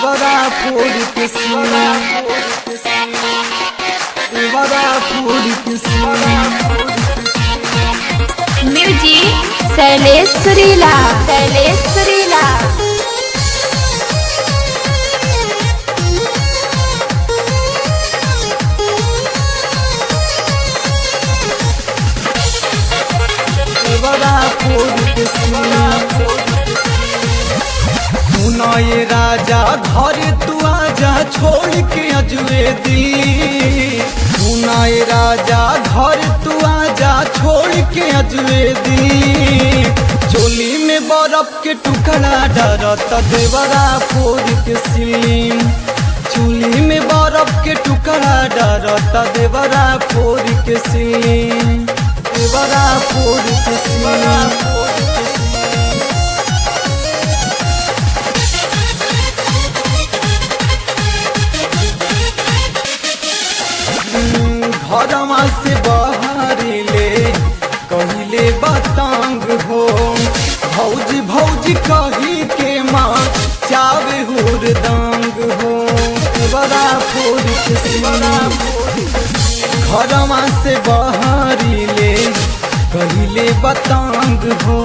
देवरा फोड़ के सीना, देवरा फोड़ के सीना। म्यूजिक शैलेश सुरीला, शैलेश सुरीला। देवरा फोड़ के सीना। सुना ये राजा घर तू आजा छोड़ के अजुए दी। सुना ये राजा घर तू आजा छोड़ के अजुए दी। चोली में बर्फ के टुकड़ा डरत देवरा फोड़ के सीन। चोली में बर्फ के टुकड़ा डरत देवरा फोड़ के सीन, देवरा फोड़ के सीन। घरमा से बाहर ले कहिले बतांग हो। भौजी भौजी कही के माँ चावे हुरदांग हो। बड़ा फोड़ के सीना। घरमा से बाहर ले कहिले बतांग हो।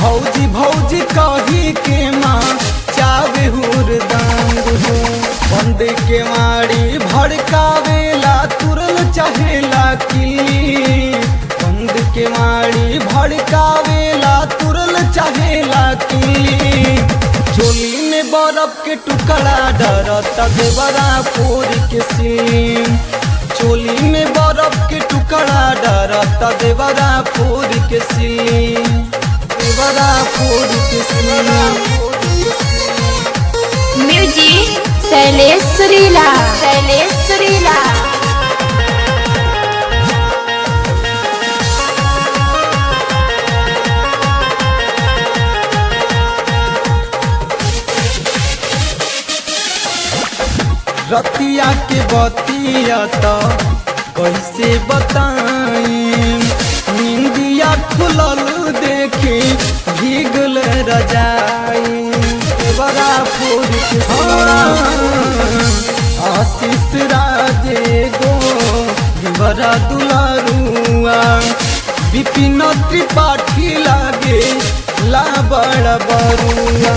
भौजी भौजी कही के माँ चावे हुरदांग हो। बंद के मारी भड़कावेला तुरल चाहेला किली। बंद के मारी भड़कावेला तुरल चाहेला किली। चोली में बर्फ के टुकड़ा डरत देवरा फोड़ के सीन। चोली में बर्फ के टुकड़ा डरत देवरा फोड़ के सीन, देवरा फोड़ के सीन। म्यूजिक शैलेश सुरीला, शैलेश सुरीला। रतिया के बतिया तो कैसे बताई। निंदिया खुलल देखे भीगल रजाई। बड़ा फोड़ के सीना। आशीष राजे गो बड़ा दुलारुआ। विपिन त्रिपाठी लागे ला बड़ा बरुआ।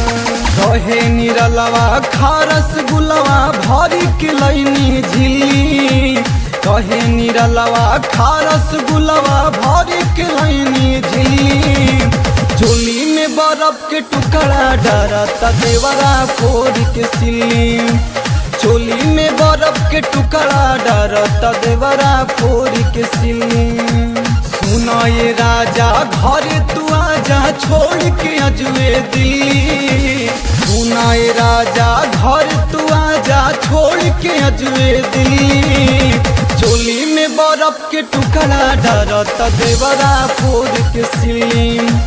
कहे निरलवा खारस गुलवा भरी के लैनी झिल्ली। कहे निरलवा खारस गुलवा भरी के लैनी झिल्ली। चोली में बर्फ के टुकड़ा डरत देवरा फोड़ के सीन। चोली में बर्फ के टुकड़ा डरत देवरा फोड़ के सीन। सुना ये राजा घर तू आजा छोड़ के अजुए दी। सुना ये राजा घर तू आजा छोड़ के अजुए दी। चोली में बर्फ के टुकड़ा डरत देवरा फोड़ के सीन।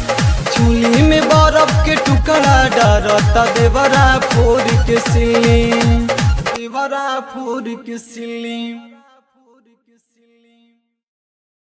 चोली में बर्फ के टुकड़ा डरत देवरा फोड़ के सीन, देवरा फोड़ के सीन।